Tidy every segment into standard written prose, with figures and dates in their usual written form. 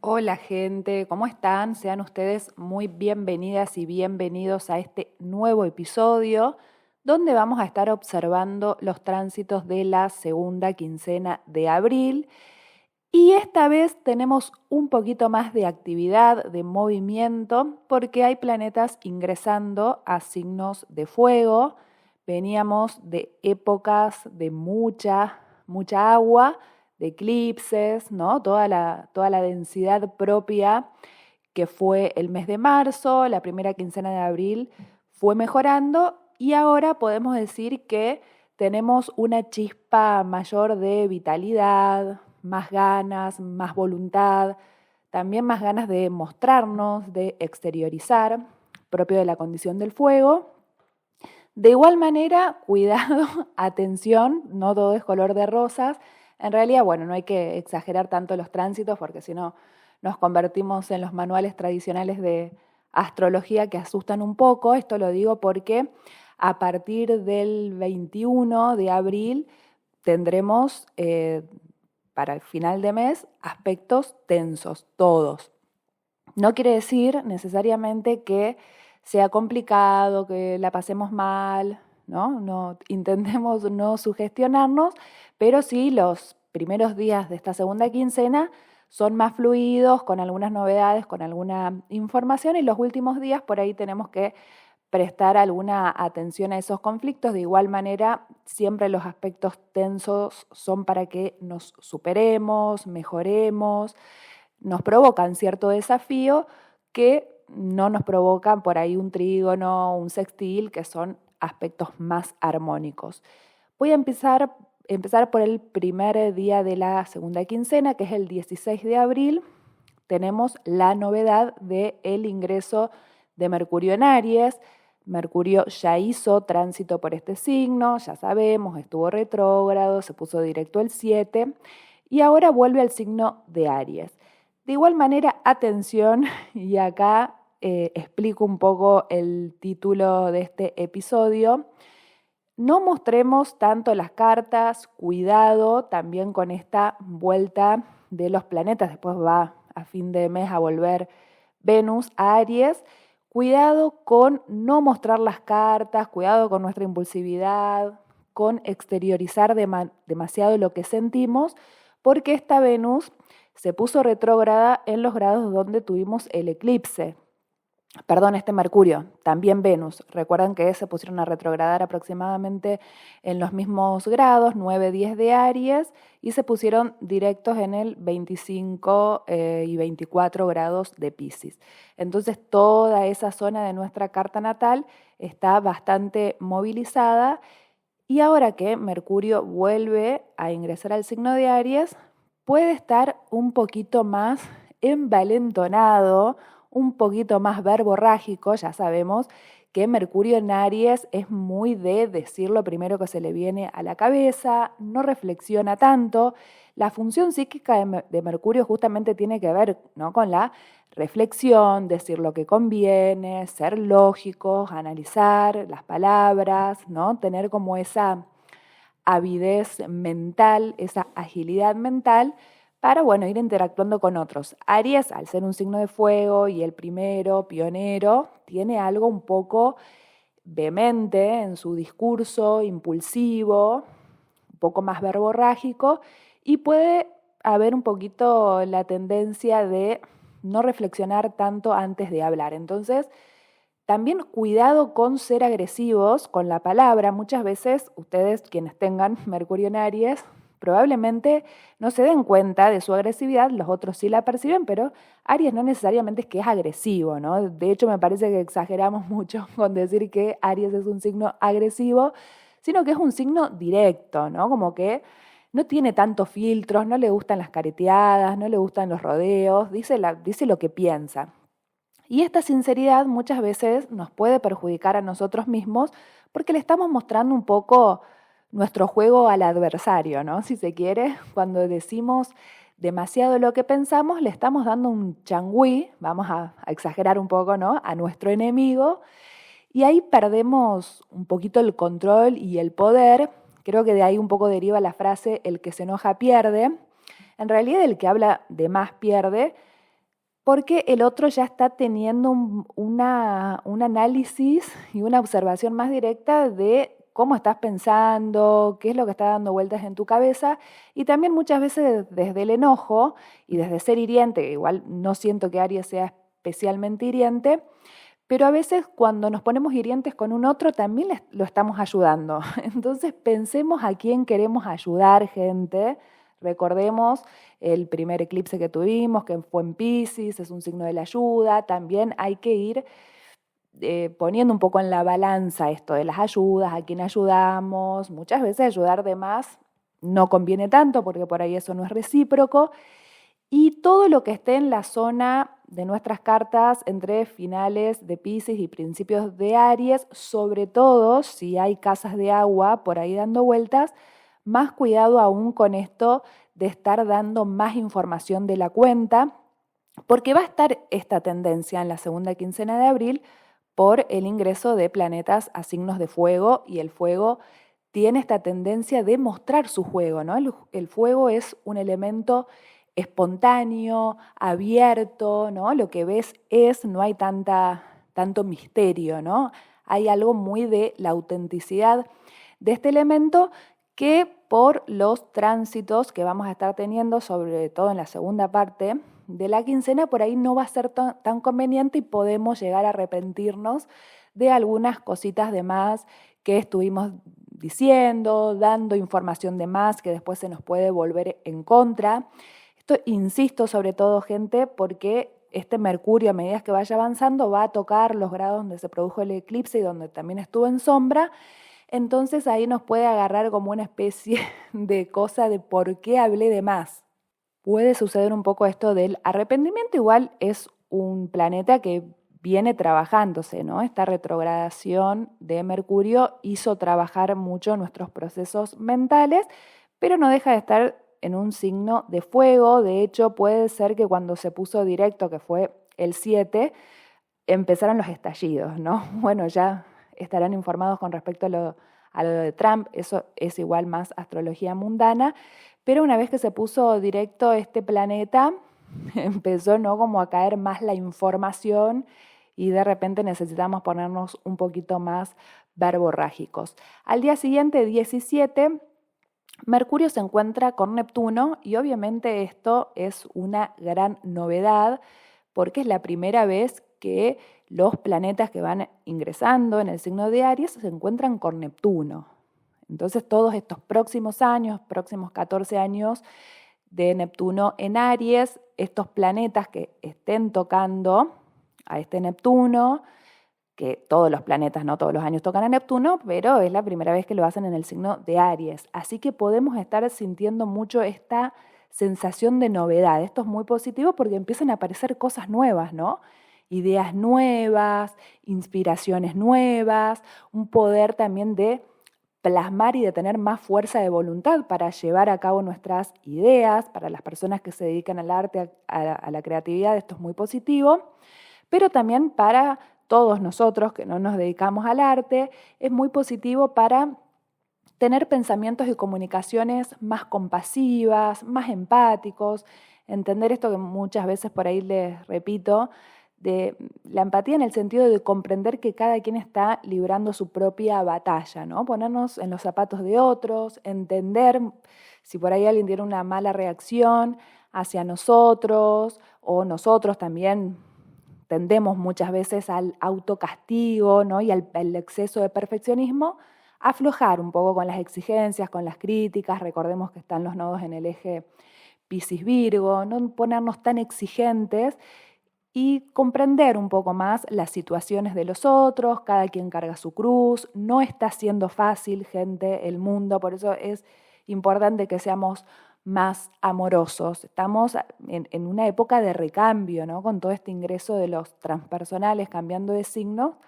Hola gente, ¿cómo están? Sean ustedes muy bienvenidas y bienvenidos a este nuevo episodio donde vamos a estar observando los tránsitos de la segunda quincena de abril y esta vez tenemos un poquito más de actividad, de movimiento, porque hay planetas ingresando a signos de fuego. Veníamos de épocas de mucha agua, de eclipses, ¿no? Toda la densidad propia que fue el mes de marzo, la primera quincena de abril fue mejorando y ahora podemos decir que tenemos una chispa mayor de vitalidad, más ganas, más voluntad, también más ganas de mostrarnos, de exteriorizar, propio de la condición del fuego. De igual manera, cuidado, atención, no todo es color de rosas. En realidad, bueno, no hay que exagerar tanto los tránsitos porque si no nos convertimos en los manuales tradicionales de astrología que asustan un poco. Esto lo digo porque a partir del 21 de abril tendremos para el final de mes aspectos tensos, todos. No quiere decir necesariamente que sea complicado, que la pasemos mal, ¿no? Intentemos no sugestionarnos, pero sí los primeros días de esta segunda quincena son más fluidos, con algunas novedades, con alguna información, y los últimos días por ahí tenemos que prestar alguna atención a esos conflictos. De igual manera, siempre los aspectos tensos son para que nos superemos, mejoremos, nos provocan cierto desafío que no nos provocan por ahí un trígono, un sextil, que son aspectos más armónicos. Voy a empezar por el primer día de la segunda quincena, que es el 16 de abril. Tenemos la novedad del ingreso de Mercurio en Aries. Mercurio ya hizo tránsito por este signo, ya sabemos, estuvo retrógrado, se puso directo el 7 y ahora vuelve al signo de Aries. De igual manera, atención, y acá explico un poco el título de este episodio. No mostremos tanto las cartas, cuidado también con esta vuelta de los planetas, después va a fin de mes a volver Venus a Aries. Cuidado con no mostrar las cartas, cuidado con nuestra impulsividad, con exteriorizar demasiado lo que sentimos, porque esta Venus se puso retrógrada en los grados donde tuvimos el eclipse. Perdón, este Mercurio, también Venus. Recuerdan que se pusieron a retrogradar aproximadamente en los mismos grados, 9, 10 de Aries, y se pusieron directos en el 25 y 24 grados de Piscis. Entonces toda esa zona de nuestra carta natal está bastante movilizada y ahora que Mercurio vuelve a ingresar al signo de Aries, puede estar un poquito más envalentonado, un poquito más verborrágico. Ya sabemos que Mercurio en Aries es muy de decir lo primero que se le viene a la cabeza, no reflexiona tanto. La función psíquica de Mercurio justamente tiene que ver, ¿no?, con la reflexión, decir lo que conviene, ser lógicos, analizar las palabras, ¿no?, tener como esa avidez mental, esa agilidad mental para, bueno, ir interactuando con otros. Aries, al ser un signo de fuego y el primero, pionero, tiene algo un poco vehemente en su discurso, impulsivo, un poco más verborrágico, y puede haber un poquito la tendencia de no reflexionar tanto antes de hablar. Entonces, también cuidado con ser agresivos con la palabra. Muchas veces ustedes, quienes tengan Mercurio en Aries, probablemente no se den cuenta de su agresividad, los otros sí la perciben, pero Aries no necesariamente es que es agresivo, ¿no? De hecho, me parece que exageramos mucho con decir que Aries es un signo agresivo, sino que es un signo directo, ¿no? Como que no tiene tantos filtros, no le gustan las careteadas, no le gustan los rodeos, dice lo que piensa. Y esta sinceridad muchas veces nos puede perjudicar a nosotros mismos porque le estamos mostrando un poco nuestro juego al adversario, ¿no? Si se quiere, cuando decimos demasiado lo que pensamos, le estamos dando un changüí, vamos a exagerar un poco, ¿no?, a nuestro enemigo, y ahí perdemos un poquito el control y el poder. Creo que de ahí un poco deriva la frase, el que se enoja pierde. En realidad el que habla de más pierde. porque el otro ya está teniendo un análisis y una observación más directa de cómo estás pensando, qué es lo que está dando vueltas en tu cabeza, y también muchas veces desde el enojo y desde ser hiriente, que igual no siento que Aries sea especialmente hiriente, pero a veces cuando nos ponemos hirientes con un otro también lo estamos ayudando. Entonces pensemos a quién queremos ayudar, gente. Recordemos el primer eclipse que tuvimos, que fue en Piscis, es un signo de la ayuda. También hay que ir poniendo un poco en la balanza esto de las ayudas, a quién ayudamos. Muchas veces ayudar de más no conviene tanto porque por ahí eso no es recíproco. Y todo lo que esté en la zona de nuestras cartas entre finales de Piscis y principios de Aries, sobre todo si hay casas de agua por ahí dando vueltas, más cuidado aún con esto de estar dando más información de la cuenta, porque va a estar esta tendencia en la segunda quincena de abril por el ingreso de planetas a signos de fuego, y el fuego tiene esta tendencia de mostrar su juego, ¿no? El fuego es un elemento espontáneo, abierto, ¿no? Lo que ves no hay tanto misterio, ¿no? Hay algo muy de la autenticidad de este elemento que por los tránsitos que vamos a estar teniendo, sobre todo en la segunda parte de la quincena, por ahí no va a ser tan conveniente y podemos llegar a arrepentirnos de algunas cositas de más que estuvimos diciendo, dando información de más que después se nos puede volver en contra. Esto insisto sobre todo, gente, porque este Mercurio a medida que vaya avanzando va a tocar los grados donde se produjo el eclipse y donde también estuvo en sombra. Entonces ahí nos puede agarrar como una especie de cosa de por qué hablé de más. Puede suceder un poco esto del arrepentimiento, igual es un planeta que viene trabajándose, ¿no? Esta retrogradación de Mercurio hizo trabajar mucho nuestros procesos mentales, pero no deja de estar en un signo de fuego. De hecho, puede ser que cuando se puso directo, que fue el 7, empezaron los estallidos, ¿no? Bueno, ya estarán informados con respecto a lo de Trump, eso es igual más astrología mundana, pero una vez que se puso directo este planeta, empezó, ¿no?, como a caer más la información y de repente necesitamos ponernos un poquito más verborrágicos. Al día siguiente, 17, Mercurio se encuentra con Neptuno y obviamente esto es una gran novedad porque es la primera vez que los planetas que van ingresando en el signo de Aries se encuentran con Neptuno. Entonces todos estos próximos años, próximos 14 años de Neptuno en Aries, estos planetas que estén tocando a este Neptuno, que todos los planetas, no todos los años tocan a Neptuno, pero es la primera vez que lo hacen en el signo de Aries. Así que podemos estar sintiendo mucho esta sensación de novedad. Esto es muy positivo porque empiezan a aparecer cosas nuevas, ¿no? Ideas nuevas, inspiraciones nuevas, un poder también de plasmar y de tener más fuerza de voluntad para llevar a cabo nuestras ideas. Para las personas que se dedican al arte, a la creatividad, esto es muy positivo, pero también para todos nosotros que no nos dedicamos al arte, es muy positivo para tener pensamientos y comunicaciones más compasivas, más empáticos, entender esto que muchas veces por ahí les repito, de la empatía en el sentido de comprender que cada quien está librando su propia batalla, ¿no? Ponernos en los zapatos de otros, entender si por ahí alguien tiene una mala reacción hacia nosotros o nosotros también tendemos muchas veces al autocastigo, ¿no?, y al exceso de perfeccionismo, aflojar un poco con las exigencias, con las críticas. Recordemos que están los nodos en el eje Piscis-Virgo, no ponernos tan exigentes y comprender un poco más las situaciones de los otros. Cada quien carga su cruz, no está siendo fácil, gente, el mundo, por eso es importante que seamos más amorosos. Estamos en una época de recambio, ¿no?, con todo este ingreso de los transpersonales cambiando de signo.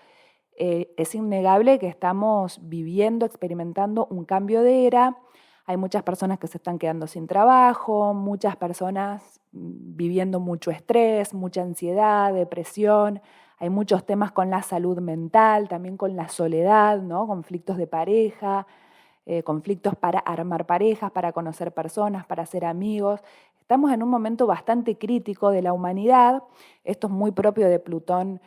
Es innegable que estamos viviendo, experimentando un cambio de era. Hay muchas personas que se están quedando sin trabajo, muchas personas viviendo mucho estrés, mucha ansiedad, depresión. Hay muchos temas con la salud mental, también con la soledad, ¿no?, conflictos de pareja, conflictos para armar parejas, para conocer personas, para ser amigos. Estamos en un momento bastante crítico de la humanidad. Esto es muy propio de Plutón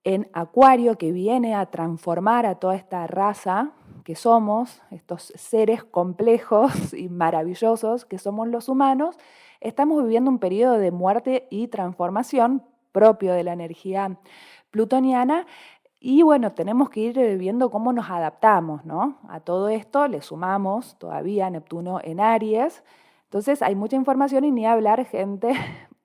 en Acuario, que viene a transformar a toda esta raza que somos, estos seres complejos y maravillosos que somos los humanos. Estamos viviendo un periodo de muerte y transformación propio de la energía plutoniana. Y bueno, tenemos que ir viendo cómo nos adaptamos, ¿no? A todo esto le sumamos todavía Neptuno en Aries. Entonces hay mucha información y ni hablar, gente.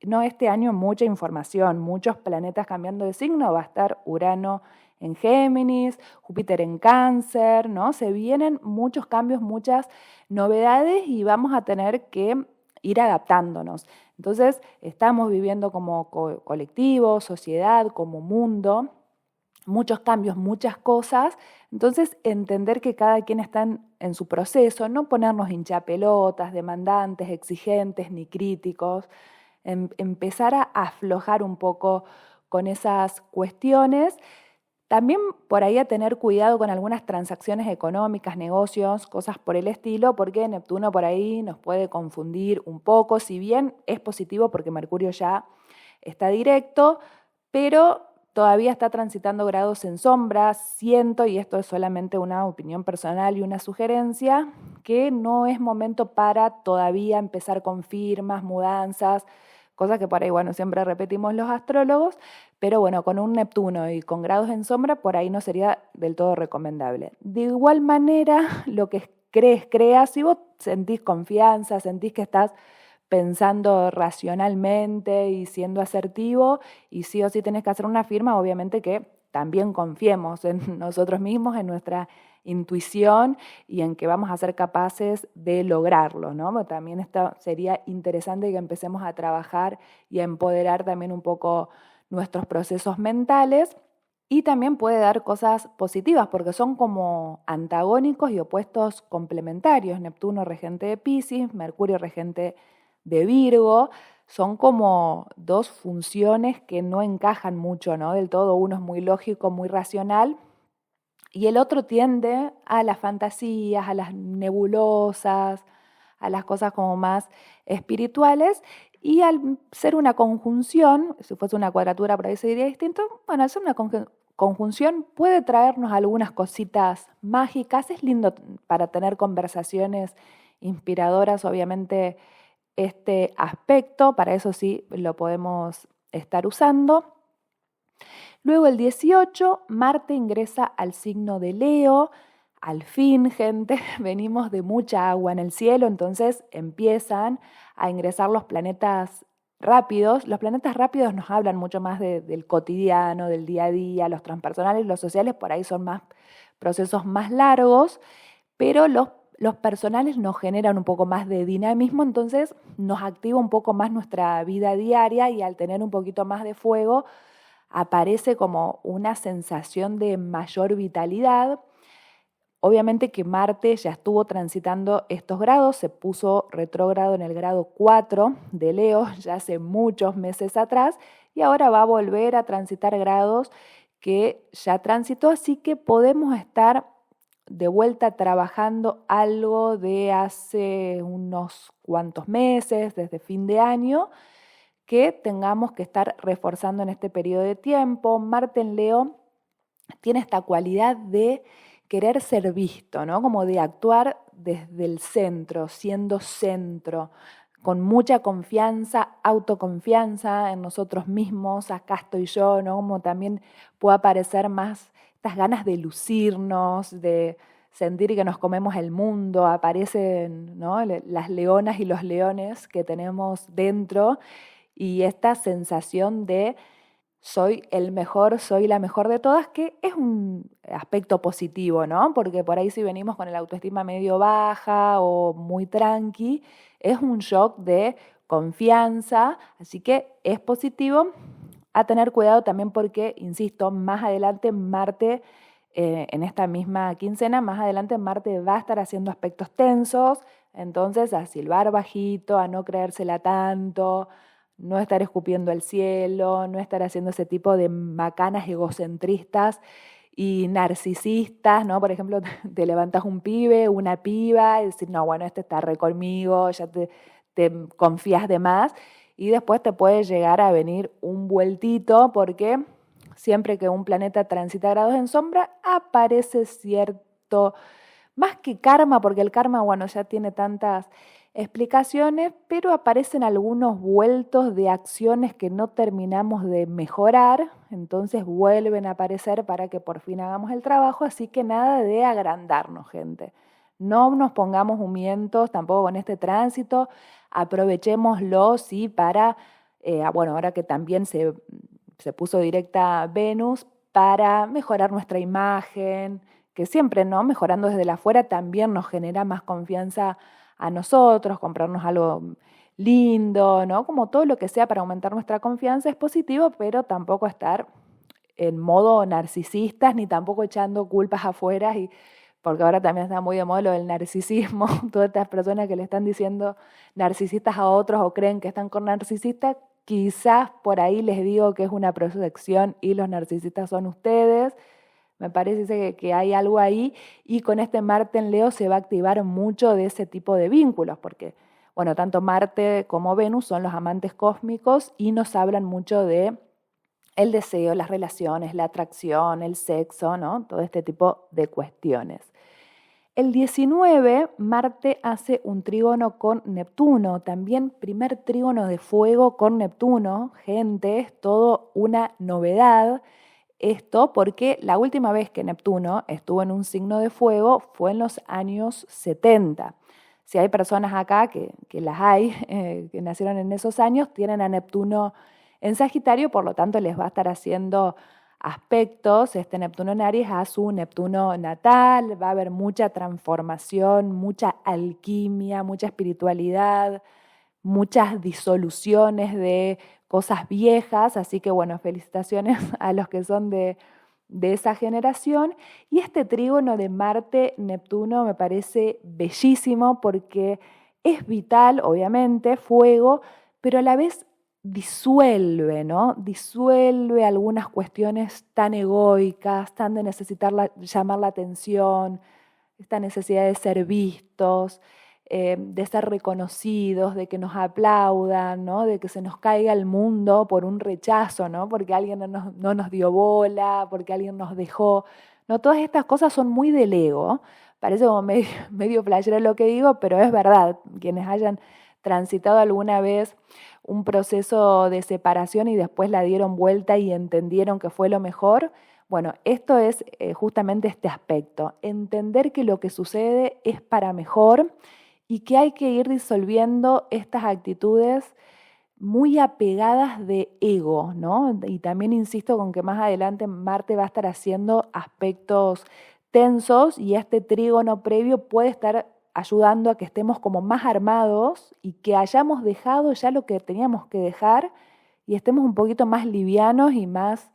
No, este año mucha información, muchos planetas cambiando de signo. Va a estar Urano en Géminis, Júpiter en Cáncer, ¿no? Se vienen muchos cambios, muchas novedades y vamos a tener que ir adaptándonos. Entonces estamos viviendo como colectivo, sociedad, como mundo, muchos cambios, muchas cosas. Entonces, entender que cada quien está en su proceso, no ponernos hinchapelotas, demandantes, exigentes ni críticos, empezar a aflojar un poco con esas cuestiones. También por ahí a tener cuidado con algunas transacciones económicas, negocios, cosas por el estilo, porque Neptuno por ahí nos puede confundir un poco, si bien es positivo porque Mercurio ya está directo, pero todavía está transitando grados en sombra. Siento, y esto es solamente una opinión personal y una sugerencia, que no es momento para todavía empezar con firmas, mudanzas, cosas que por ahí, bueno, siempre repetimos los astrólogos, pero bueno, con un Neptuno y con grados en sombra, por ahí no sería del todo recomendable. De igual manera, lo que creas, si vos sentís confianza, sentís que estás pensando racionalmente y siendo asertivo, y sí o sí tenés que hacer una firma, obviamente que también confiemos en nosotros mismos, en nuestra intuición y en que vamos a ser capaces de lograrlo, ¿no? También esto sería interesante que empecemos a trabajar y a empoderar también un poco nuestros procesos mentales. Y también puede dar cosas positivas porque son como antagónicos y opuestos complementarios. Neptuno regente de Piscis, Mercurio regente de Virgo, son como dos funciones que no encajan mucho, ¿no? Del todo, uno es muy lógico, muy racional, y el otro tiende a las fantasías, a las nebulosas, a las cosas como más espirituales, y al ser una conjunción, si fuese una cuadratura por ahí se diría distinto, bueno, al ser una conjunción puede traernos algunas cositas mágicas. Es lindo para tener conversaciones inspiradoras, obviamente, este aspecto, para eso sí lo podemos estar usando. Luego el 18, Marte ingresa al signo de Leo. Al fin, gente, venimos de mucha agua en el cielo, entonces empiezan a ingresar los planetas rápidos. Los planetas rápidos nos hablan mucho más del cotidiano, del día a día, los transpersonales, los sociales, por ahí son más procesos más largos, pero los personales nos generan un poco más de dinamismo, entonces nos activa un poco más nuestra vida diaria y al tener un poquito más de fuego aparece como una sensación de mayor vitalidad. Obviamente que Marte ya estuvo transitando estos grados, se puso retrógrado en el grado 4 de Leo ya hace muchos meses atrás y ahora va a volver a transitar grados que ya transitó, así que podemos estar de vuelta trabajando algo de hace unos cuantos meses, desde fin de año, que tengamos que estar reforzando en este periodo de tiempo. Marte en Leo tiene esta cualidad de querer ser visto, ¿no? Como de actuar desde el centro, siendo centro, con mucha confianza, autoconfianza en nosotros mismos. Acá estoy yo, ¿no? Como también puede aparecer más estas ganas de lucirnos, de sentir que nos comemos el mundo. Aparecen, ¿no?, las leonas y los leones que tenemos dentro, y esta sensación de soy el mejor, soy la mejor de todas, que es un aspecto positivo, ¿no? Porque por ahí si venimos con el autoestima medio baja o muy tranqui, es un shock de confianza, así que es positivo. A tener cuidado también porque, insisto, más adelante Marte, en esta misma quincena, más adelante Marte va a estar haciendo aspectos tensos, entonces a silbar bajito, a no creérsela tanto, no estar escupiendo al cielo, no estar haciendo ese tipo de macanas egocentristas y narcisistas, ¿no? Por ejemplo, te levantas un pibe, una piba, y decir, no, bueno, este está re conmigo, ya te te confías de más y después te puede llegar a venir un vueltito porque siempre que un planeta transita grados en sombra aparece cierto, más que karma, porque el karma, bueno, ya tiene tantas explicaciones, pero aparecen algunos vueltos de acciones que no terminamos de mejorar, entonces vuelven a aparecer para que por fin hagamos el trabajo, así que nada de agrandarnos, gente. No nos pongamos humientos tampoco con este tránsito, aprovechémoslo, sí, para, bueno, ahora que también se puso directa Venus, para mejorar nuestra imagen, que siempre, ¿no? Mejorando desde la afuera también nos genera más confianza a nosotros, comprarnos algo lindo, ¿no? Como todo lo que sea para aumentar nuestra confianza es positivo, pero tampoco estar en modo narcisistas ni tampoco echando culpas afuera porque ahora también está muy de moda lo del narcisismo, todas estas personas que le están diciendo narcisistas a otros o creen que están con narcisistas, quizás por ahí les digo que es una proyección y los narcisistas son ustedes. Me parece que hay algo ahí y con este Marte en Leo se va a activar mucho de ese tipo de vínculos, porque, bueno, tanto Marte como Venus son los amantes cósmicos y nos hablan mucho de el deseo, las relaciones, la atracción, el sexo, ¿no? Todo este tipo de cuestiones. El 19, Marte hace un trígono con Neptuno, también primer trígono de fuego con Neptuno, gente, es todo una novedad. Esto porque la última vez que Neptuno estuvo en un signo de fuego fue en los años 70. Si hay personas acá, que las hay, que nacieron en esos años, tienen a Neptuno en Sagitario, por lo tanto les va a estar haciendo aspectos, este Neptuno en Aries, a su Neptuno natal, va a haber mucha transformación, mucha alquimia, mucha espiritualidad, muchas disoluciones de cosas viejas, así que bueno, felicitaciones a los que son de esa generación. Y este trígono de Marte-Neptuno me parece bellísimo porque es vital, obviamente, fuego, pero a la vez disuelve, ¿no? Disuelve algunas cuestiones tan egoicas, tan de necesitar llamar la atención, esta necesidad de ser vistos, de ser reconocidos, de que nos aplaudan, ¿no? De que se nos caiga el mundo por un rechazo, ¿no? Porque alguien no nos dio bola, porque alguien nos dejó. ¿No? Todas estas cosas son muy del ego. Parece como medio playero lo que digo, pero es verdad. Quienes hayan transitado alguna vez un proceso de separación y después la dieron vuelta y entendieron que fue lo mejor, bueno, esto es justamente este aspecto, entender que lo que sucede es para mejor y que hay que ir disolviendo estas actitudes muy apegadas de ego, ¿no? Y también insisto con que más adelante Marte va a estar haciendo aspectos tensos y este trígono previo puede estar ayudando a que estemos como más armados y que hayamos dejado ya lo que teníamos que dejar y estemos un poquito más livianos y más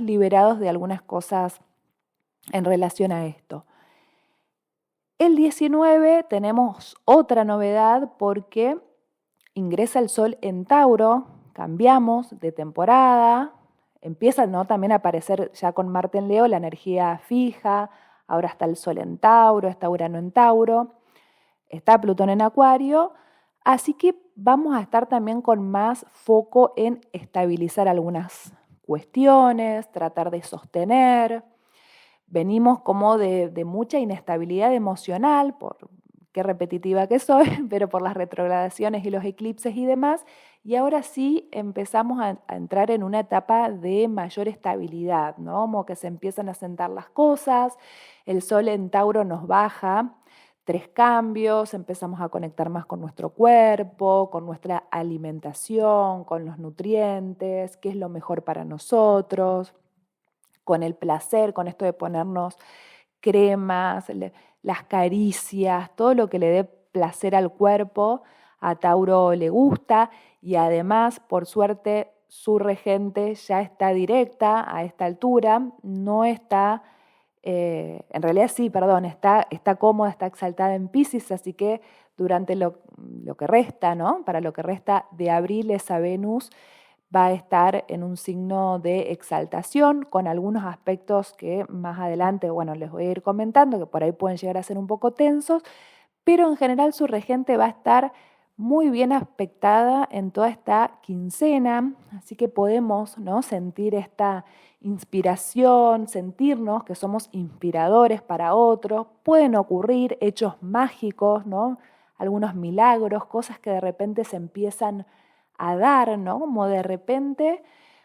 liberados de algunas cosas en relación a esto. El 19 tenemos otra novedad porque ingresa el Sol en Tauro, cambiamos de temporada, empieza, ¿no?, también a aparecer ya con Marte en Leo la energía fija, ahora está el Sol en Tauro, está Urano en Tauro, está Plutón en Acuario, así que vamos a estar también con más foco en estabilizar algunas cuestiones, tratar de sostener. Venimos como de mucha inestabilidad emocional, por qué repetitiva que soy, pero por las retrogradaciones y los eclipses y demás, y ahora sí empezamos a entrar en una etapa de mayor estabilidad, ¿no? Como que se empiezan a sentar las cosas, el Sol en Tauro nos baja 3 cambios, empezamos a conectar más con nuestro cuerpo, con nuestra alimentación, con los nutrientes, qué es lo mejor para nosotros, con el placer, con esto de ponernos cremas, las caricias, todo lo que le dé placer al cuerpo, a Tauro le gusta y además, por suerte, su regente ya está directa a esta altura, no está, en realidad sí, perdón, está cómoda, está exaltada en Piscis, así que durante lo que resta, ¿no? Para lo que resta de abril, esa Venus va a estar en un signo de exaltación con algunos aspectos que más adelante, bueno, les voy a ir comentando, que por ahí pueden llegar a ser un poco tensos, pero en general su regente va a estar muy bien aspectada en toda esta quincena, así que podemos, ¿no?, sentir esta inspiración, sentirnos que somos inspiradores para otros. Pueden ocurrir hechos mágicos, ¿no?, algunos milagros, cosas que de repente se empiezan a dar, ¿no?, como de repente,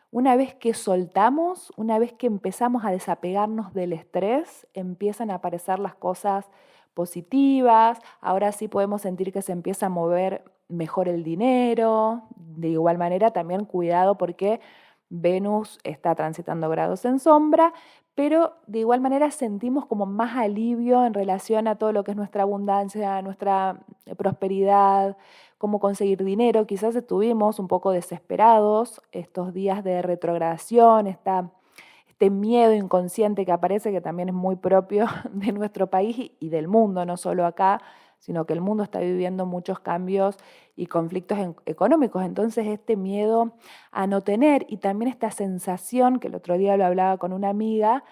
una vez que soltamos, una vez que empezamos a desapegarnos del estrés, empiezan a aparecer las cosas positivas. Ahora sí podemos sentir que se empieza a mover mejor el dinero. De igual manera, también cuidado porque Venus está transitando grados en sombra, pero de igual manera sentimos como más alivio en relación a todo lo que es nuestra abundancia, nuestra prosperidad, cómo conseguir dinero. Quizás estuvimos un poco desesperados estos días de retrogradación, este miedo inconsciente que aparece, que también es muy propio de nuestro país y del mundo, no solo acá, sino que el mundo está viviendo muchos cambios y conflictos económicos. Entonces este miedo a no tener y también esta sensación, que el otro día lo hablaba con una amiga,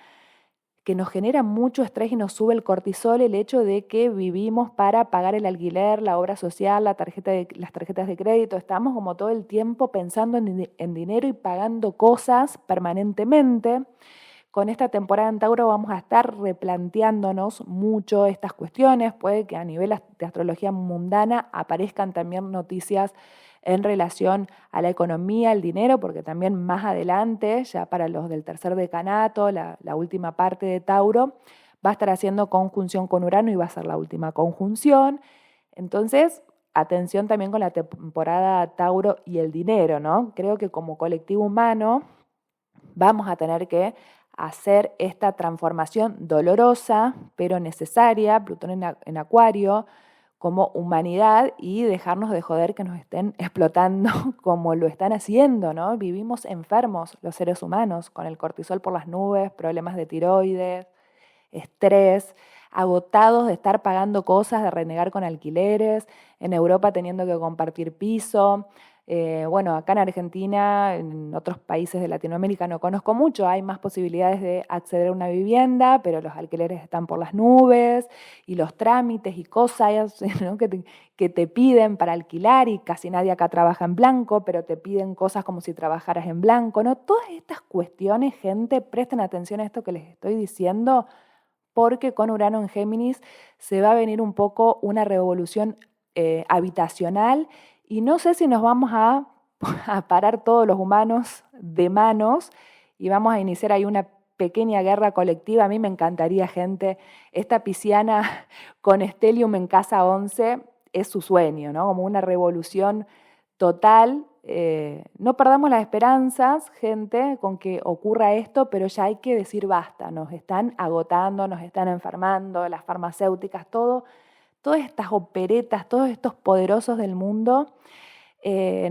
que nos genera mucho estrés y nos sube el cortisol, el hecho de que vivimos para pagar el alquiler, la obra social, las tarjetas de crédito. Estamos como todo el tiempo pensando en dinero y pagando cosas permanentemente. Con esta temporada en Tauro vamos a estar replanteándonos mucho estas cuestiones. Puede que a nivel de astrología mundana aparezcan también noticias en relación a la economía, el dinero, porque también más adelante, ya para los del tercer decanato, la última parte de Tauro, va a estar haciendo conjunción con Urano y va a ser la última conjunción. Entonces, atención también con la temporada Tauro y el dinero, ¿no? Creo que como colectivo humano vamos a tener que hacer esta transformación dolorosa, pero necesaria, Plutón en Acuario, como humanidad, y dejarnos de joder que nos estén explotando como lo están haciendo, ¿no? Vivimos enfermos los seres humanos, con el cortisol por las nubes, problemas de tiroides, estrés, agotados de estar pagando cosas, de renegar con alquileres, en Europa teniendo que compartir piso. Bueno, acá en Argentina, en otros países de Latinoamérica no conozco mucho, hay más posibilidades de acceder a una vivienda, pero los alquileres están por las nubes y los trámites y cosas, ¿no?, que te piden para alquilar, y casi nadie acá trabaja en blanco, pero te piden cosas como si trabajaras en blanco, ¿no? Todas estas cuestiones, gente, presten atención a esto que les estoy diciendo, porque con Urano en Géminis se va a venir un poco una revolución habitacional, y no sé si nos vamos a parar todos los humanos de manos y vamos a iniciar ahí una pequeña guerra colectiva. A mí me encantaría, gente, esta pisciana con Stellium en casa 11 es su sueño, ¿no? Como una revolución total. No perdamos las esperanzas, gente, con que ocurra esto, pero ya hay que decir basta. Nos están agotando, nos están enfermando, las farmacéuticas, todas estas operetas, todos estos poderosos del mundo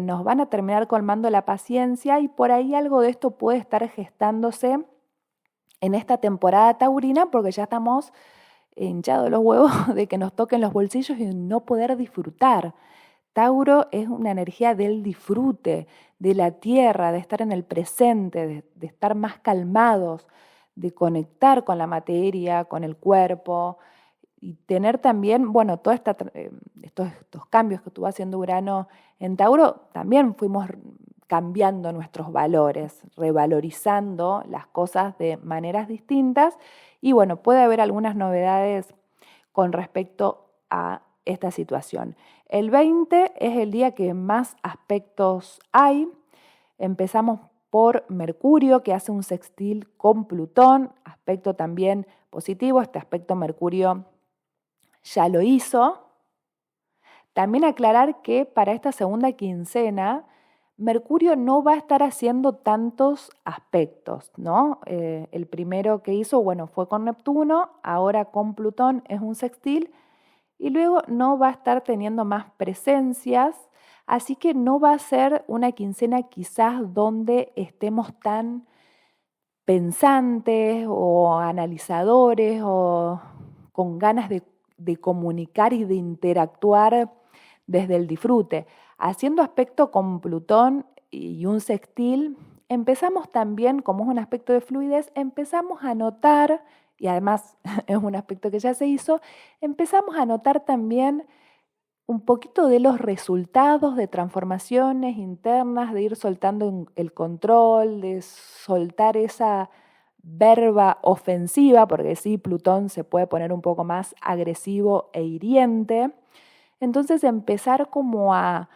nos van a terminar colmando la paciencia, y por ahí algo de esto puede estar gestándose en esta temporada taurina, porque ya estamos hinchados los huevos de que nos toquen los bolsillos y no poder disfrutar. Tauro es una energía del disfrute, de la tierra, de estar en el presente, de estar más calmados, de conectar con la materia, con el cuerpo, y tener también, bueno, todos estos cambios que estuvo haciendo Urano en Tauro, también fuimos cambiando nuestros valores, revalorizando las cosas de maneras distintas, y bueno, puede haber algunas novedades con respecto a esta situación. El 20 es el día que más aspectos hay. Empezamos por Mercurio, que hace un sextil con Plutón, aspecto también positivo. Este aspecto Mercurio ya lo hizo. También aclarar que para esta segunda quincena, Mercurio no va a estar haciendo tantos aspectos, ¿no? El primero que hizo, bueno, fue con Neptuno, ahora con Plutón es un sextil, y luego no va a estar teniendo más presencias, así que no va a ser una quincena quizás donde estemos tan pensantes o analizadores o con ganas de comunicar y de interactuar desde el disfrute. Haciendo aspecto con Plutón y un sextil, empezamos también, como es un aspecto de fluidez, empezamos a notar, y además es un aspecto que ya se hizo, empezamos a notar también un poquito de los resultados de transformaciones internas, de ir soltando el control, de soltar esa verba ofensiva, porque sí, Plutón se puede poner un poco más agresivo e hiriente. Entonces empezar como a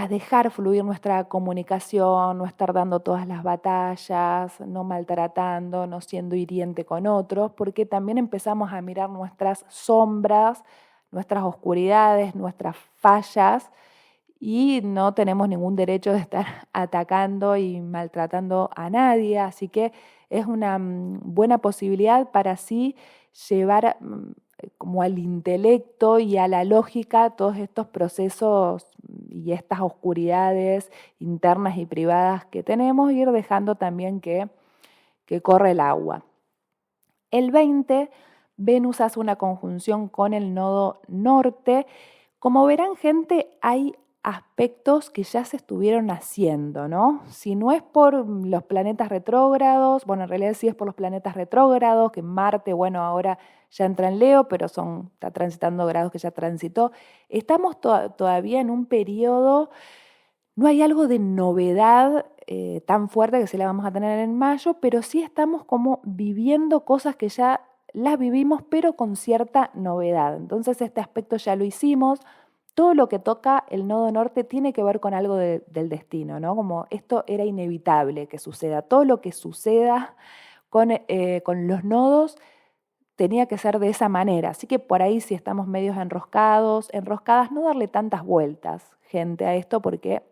dejar fluir nuestra comunicación, no estar dando todas las batallas, no maltratando, no siendo hiriente con otros, porque también empezamos a mirar nuestras sombras, nuestras oscuridades, nuestras fallas, y no tenemos ningún derecho de estar atacando y maltratando a nadie, así que es una buena posibilidad para así llevar como al intelecto y a la lógica todos estos procesos y estas oscuridades internas y privadas que tenemos, ir dejando también que corre el agua. El 20, Venus hace una conjunción con el nodo norte. Como verán, gente, hay aspectos que ya se estuvieron haciendo, ¿no? Si no es por los planetas retrógrados, bueno, en realidad sí es por los planetas retrógrados, que Marte, bueno, ahora ya entra en Leo, pero está transitando grados que ya transitó. Estamos todavía en un periodo, no hay algo de novedad tan fuerte que se la vamos a tener en mayo, pero sí estamos como viviendo cosas que ya las vivimos, pero con cierta novedad. Entonces este aspecto ya lo hicimos. Todo lo que toca el nodo norte tiene que ver con algo del destino, ¿no? Como esto era inevitable que suceda. Todo lo que suceda con los nodos tenía que ser de esa manera. Así que por ahí si estamos medios enroscadas, no darle tantas vueltas, gente, a esto, porque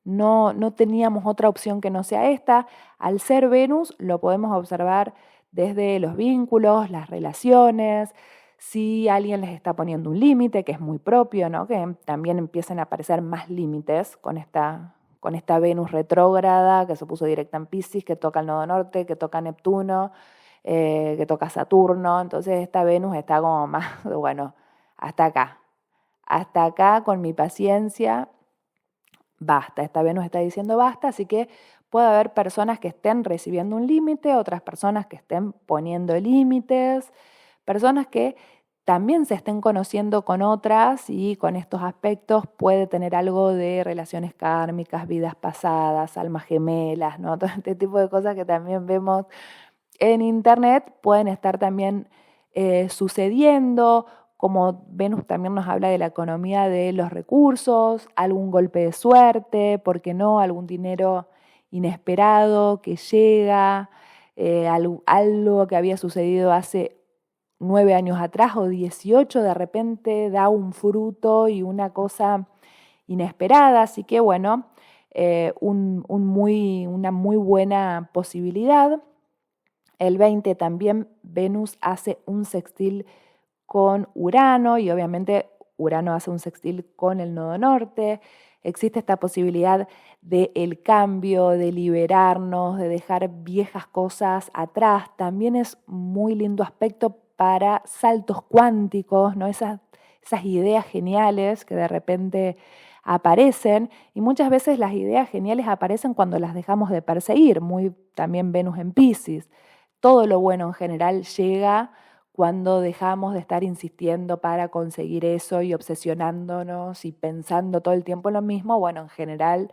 no teníamos otra opción que no sea esta. Al ser Venus lo podemos observar desde los vínculos, las relaciones, si alguien les está poniendo un límite, que es muy propio, ¿no? Que también empiezan a aparecer más límites con esta Venus retrógrada que se puso directa en Piscis, que toca el nodo norte, que toca Neptuno, que toca Saturno. Entonces esta Venus está como más, bueno, hasta acá con mi paciencia, basta. Esta Venus está diciendo basta, así que puede haber personas que estén recibiendo un límite, otras personas que estén poniendo límites, personas que también se estén conociendo con otras, y con estos aspectos puede tener algo de relaciones kármicas, vidas pasadas, almas gemelas, ¿no? Todo este tipo de cosas que también vemos en internet pueden estar también sucediendo. Como Venus también nos habla de la economía de los recursos, algún golpe de suerte, ¿por qué no? Algún dinero inesperado que llega, algo que había sucedido hace 9 años atrás o 18, de repente da un fruto y una cosa inesperada. Así que bueno, una muy buena posibilidad. El 20 también Venus hace un sextil con Urano, y obviamente Urano hace un sextil con el nodo norte. Existe esta posibilidad del cambio, de liberarnos, de dejar viejas cosas atrás. También es muy lindo aspecto para saltos cuánticos, ¿no? Esas ideas geniales que de repente aparecen, y muchas veces las ideas geniales aparecen cuando las dejamos de perseguir, muy también Venus en Piscis. Todo lo bueno en general llega cuando dejamos de estar insistiendo para conseguir eso y obsesionándonos y pensando todo el tiempo en lo mismo. Bueno, en general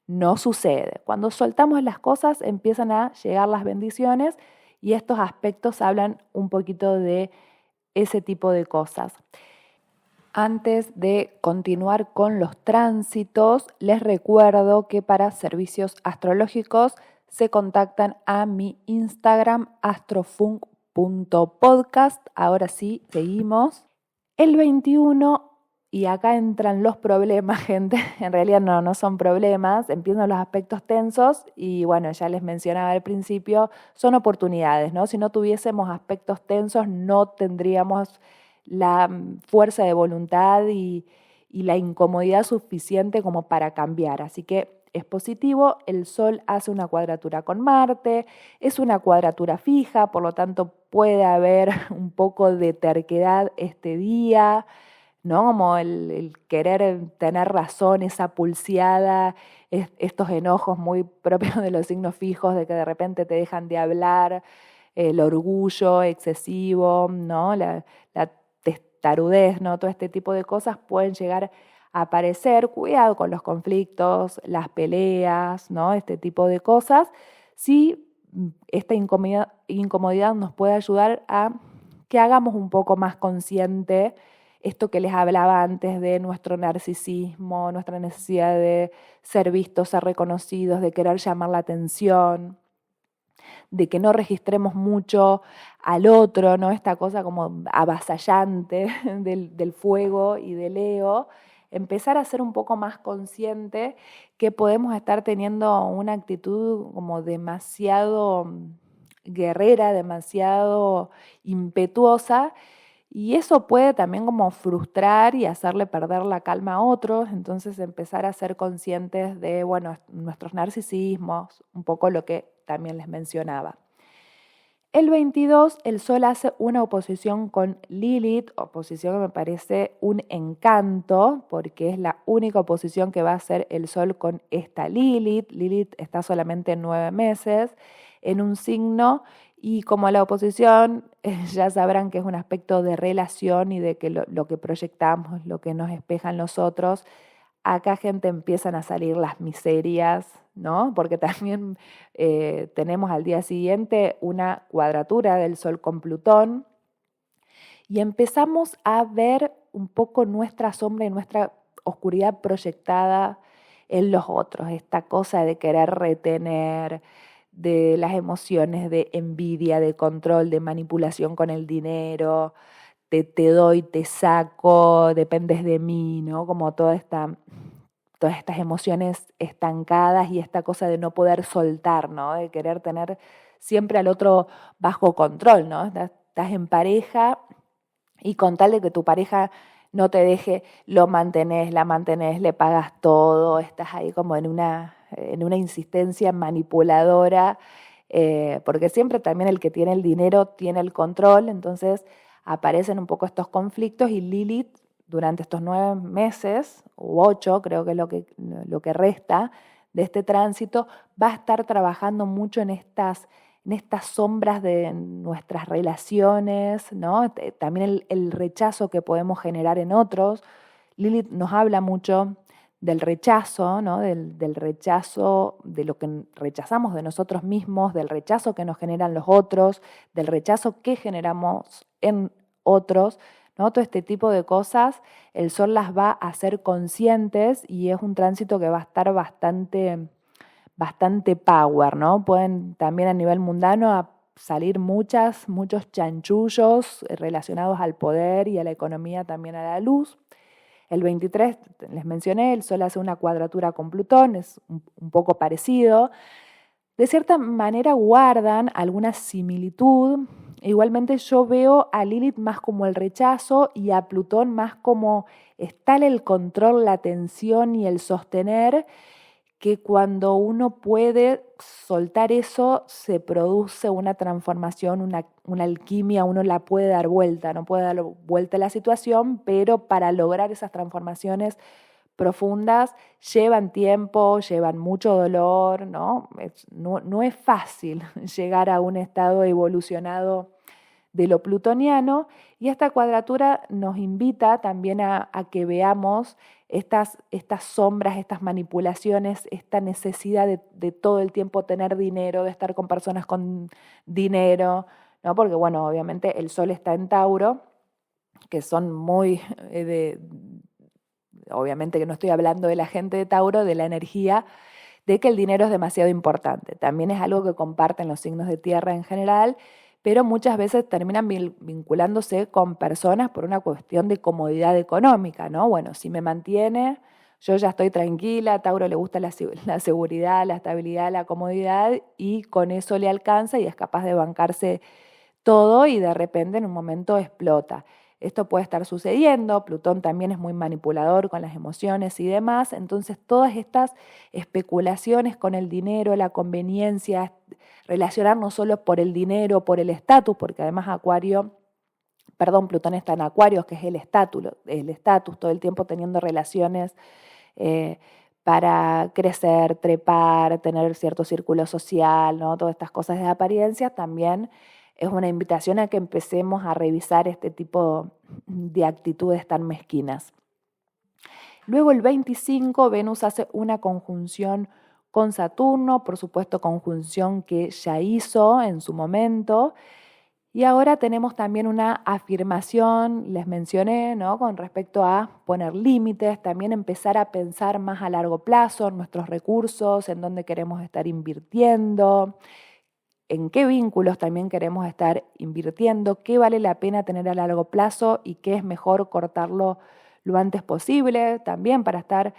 no sucede. Cuando soltamos las cosas empiezan a llegar las bendiciones, y estos aspectos hablan un poquito de ese tipo de cosas. Antes de continuar con los tránsitos, les recuerdo que para servicios astrológicos se contactan a mi Instagram astrofunk.podcast. Ahora sí, seguimos. El 21, y acá entran los problemas, gente. En realidad no son problemas, empiezan los aspectos tensos y bueno, ya les mencionaba al principio, son oportunidades, ¿no? Si no tuviésemos aspectos tensos no tendríamos la fuerza de voluntad y la incomodidad suficiente como para cambiar. Así que es positivo. El Sol hace una cuadratura con Marte, es una cuadratura fija, por lo tanto puede haber un poco de terquedad este día, ¿no? Como el querer tener razón, esa pulseada, estos enojos muy propios de los signos fijos, de que de repente te dejan de hablar, el orgullo excesivo, ¿no? La tarudez, ¿no? Todo este tipo de cosas pueden llegar a aparecer. Cuidado con los conflictos, las peleas, ¿no? Este tipo de cosas. Sí, esta incomodidad nos puede ayudar a que hagamos un poco más consciente esto que les hablaba antes de nuestro narcisismo, nuestra necesidad de ser vistos, ser reconocidos, de querer llamar la atención, de que no registremos mucho al otro, ¿no? Esta cosa como avasallante del fuego y del ego, empezar a ser un poco más consciente que podemos estar teniendo una actitud como demasiado guerrera, demasiado impetuosa, y eso puede también como frustrar y hacerle perder la calma a otros. Entonces empezar a ser conscientes de, bueno, nuestros narcisismos, un poco lo que también les mencionaba. El 22, el Sol hace una oposición con Lilith, oposición que me parece un encanto, porque es la única oposición que va a hacer el Sol con esta Lilith. Lilith está solamente 9 meses en un signo, y como la oposición, ya sabrán que es un aspecto de relación y de que lo que proyectamos, lo que nos espejan los otros. Acá, gente, empiezan a salir las miserias, ¿no? Porque también tenemos al día siguiente una cuadratura del Sol con Plutón, y empezamos a ver un poco nuestra sombra y nuestra oscuridad proyectada en los otros. Esta cosa de querer retener, de las emociones de envidia, de control, de manipulación con el dinero, te doy, te saco, dependes de mí, ¿no? Como todas estas emociones estancadas y esta cosa de no poder soltar, ¿no? De querer tener siempre al otro bajo control, ¿no? Estás en pareja y con tal de que tu pareja no te deje, lo mantenés, la mantenés, le pagas todo, estás ahí como en una insistencia manipuladora, porque siempre también el que tiene el dinero tiene el control. Entonces aparecen un poco estos conflictos, y Lilith durante estos 9 meses, u 8 creo que es lo que resta de este tránsito, va a estar trabajando mucho en estas sombras de nuestras relaciones, ¿no? También el rechazo que podemos generar en otros. Lilith nos habla mucho del rechazo, ¿no? Del rechazo, de lo que rechazamos de nosotros mismos, del rechazo que nos generan los otros, del rechazo que generamos en otros, ¿no? Todo este tipo de cosas, el Sol las va a hacer conscientes, y es un tránsito que va a estar bastante power, ¿no? Pueden también a nivel mundano salir muchos chanchullos relacionados al poder y a la economía también a la luz. El 23, les mencioné, el Sol hace una cuadratura con Plutón, es un poco parecido. De cierta manera guardan alguna similitud. Igualmente yo veo a Lilith más como el rechazo y a Plutón más como está el control, la tensión y el sostener, que cuando uno puede soltar eso se produce una transformación, una alquimia, uno la puede dar vuelta, no puede dar vuelta a la situación, pero para lograr esas transformaciones profundas llevan tiempo, llevan mucho dolor, ¿no? No es fácil llegar a un estado evolucionado de lo plutoniano, y esta cuadratura nos invita también a que veamos estas sombras, estas manipulaciones, esta necesidad de todo el tiempo tener dinero, de estar con personas con dinero, ¿no? Porque, bueno, obviamente el Sol está en Tauro, que son muy obviamente que no estoy hablando de la gente de Tauro, de la energía de que el dinero es demasiado importante. También es algo que comparten los signos de tierra en general, pero muchas veces terminan vinculándose con personas por una cuestión de comodidad económica, ¿no? Bueno, si me mantiene, yo ya estoy tranquila. A Tauro le gusta la seguridad, la estabilidad, la comodidad, y con eso le alcanza y es capaz de bancarse todo, y de repente en un momento explota. Esto puede estar sucediendo. Plutón también es muy manipulador con las emociones y demás. Entonces todas estas especulaciones con el dinero, la conveniencia, relacionar no solo por el dinero, por el estatus, porque además Plutón está en Acuario, que es el estatus, todo el tiempo teniendo relaciones para crecer, trepar, tener cierto círculo social, ¿no? Todas estas cosas de apariencia también es una invitación a que empecemos a revisar este tipo de actitudes tan mezquinas. Luego el 25 Venus hace una conjunción con Saturno, por supuesto conjunción que ya hizo en su momento. Y ahora tenemos también una afirmación, les mencioné, ¿no? Con respecto a poner límites, también empezar a pensar más a largo plazo en nuestros recursos, en dónde queremos estar invirtiendo, en qué vínculos también queremos estar invirtiendo, qué vale la pena tener a largo plazo y qué es mejor cortarlo lo antes posible, también para estar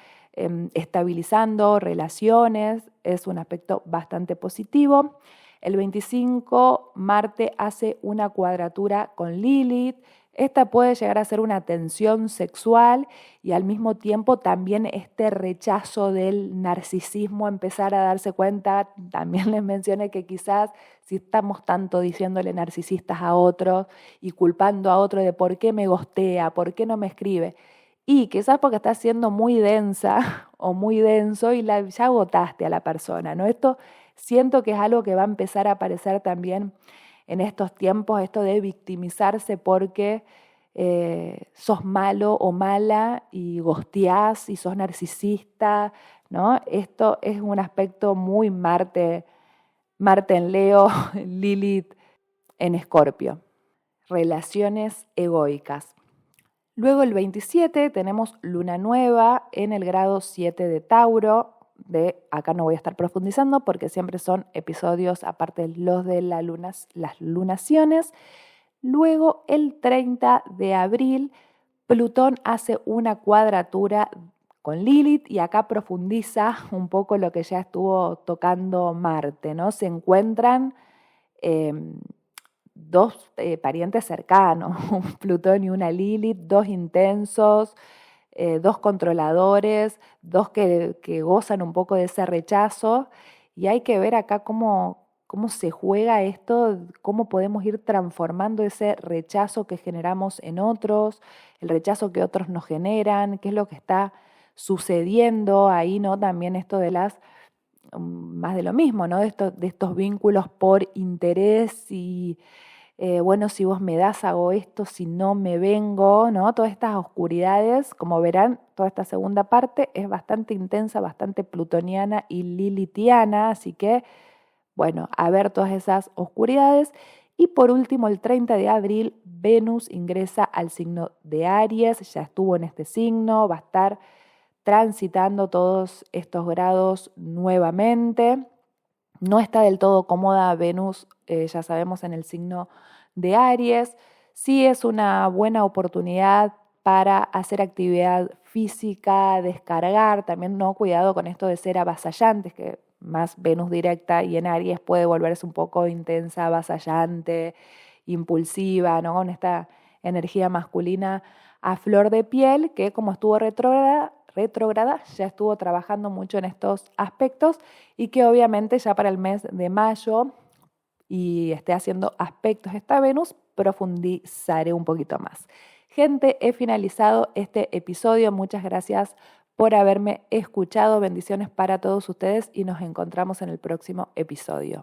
estabilizando relaciones, es un aspecto bastante positivo. El 25, Marte hace una cuadratura con Lilith. Esta puede llegar a ser una tensión sexual y al mismo tiempo también este rechazo del narcisismo, empezar a darse cuenta. También les mencioné que quizás si estamos tanto diciéndole narcisistas a otros y culpando a otro de por qué me gostea, por qué no me escribe, y quizás porque está siendo muy densa o muy denso y ya agotaste a la persona, ¿no? Esto siento que es algo que va a empezar a aparecer también en estos tiempos, esto de victimizarse porque sos malo o mala y gosteás y sos narcisista, ¿no? Esto es un aspecto muy Marte en Leo, Lilith en Escorpio. Relaciones egoicas. Luego el 27 tenemos luna nueva en el grado 7 de Tauro. Acá no voy a estar profundizando porque siempre son episodios aparte de los de las lunaciones. Luego el 30 de abril Plutón hace una cuadratura con Lilith y acá profundiza un poco lo que ya estuvo tocando Marte, ¿no? Se encuentran dos parientes cercanos, un Plutón y una Lilith, dos intensos, dos controladores, dos que gozan un poco de ese rechazo, y hay que ver acá cómo se juega esto, cómo podemos ir transformando ese rechazo que generamos en otros, el rechazo que otros nos generan, qué es lo que está sucediendo ahí, ¿no? También esto de más de lo mismo, ¿no? De estos vínculos por interés y bueno, si vos me das, hago esto, si no me vengo, ¿no? Todas estas oscuridades, como verán, toda esta segunda parte es bastante intensa, bastante plutoniana y lilithiana, así que, bueno, a ver todas esas oscuridades. Y por último, el 30 de abril, Venus ingresa al signo de Aries, ya estuvo en este signo, va a estar transitando todos estos grados nuevamente. No está del todo cómoda Venus, ya sabemos, en el signo de Aries. Sí es una buena oportunidad para hacer actividad física, descargar, también no, cuidado con esto de ser avasallantes, que más Venus directa y en Aries puede volverse un poco intensa, avasallante, impulsiva, ¿no? Con esta energía masculina a flor de piel, que como estuvo retrógrada, ya estuvo trabajando mucho en estos aspectos y que obviamente ya para el mes de mayo y esté haciendo aspectos esta Venus, profundizaré un poquito más. Gente, he finalizado este episodio. Muchas gracias por haberme escuchado. Bendiciones para todos ustedes y nos encontramos en el próximo episodio.